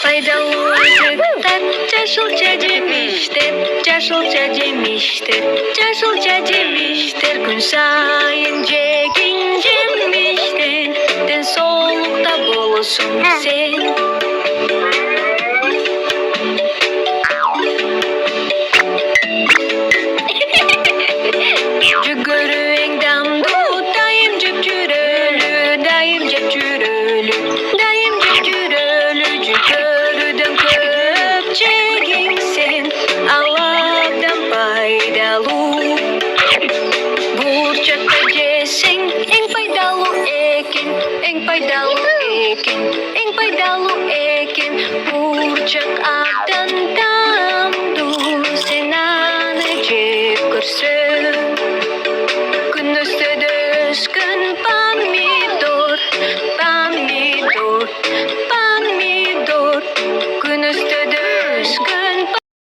Faydalı tıklar, çaşılca demiştir, çaşılca demiştir, çaşılca demiştir. Gün sayın çekincemiştir, den solukta bolsun sen. Cügörüğün damdu, dayım cep cürölü, dayım cep cürölü, dayım cep cürölü. Cügörüden köpçegin sen, Allah'tan faydalı. Burçakta cesen, en faydalı ekin, en faydalı ekin, en faydalı ekin. Burçak ağdan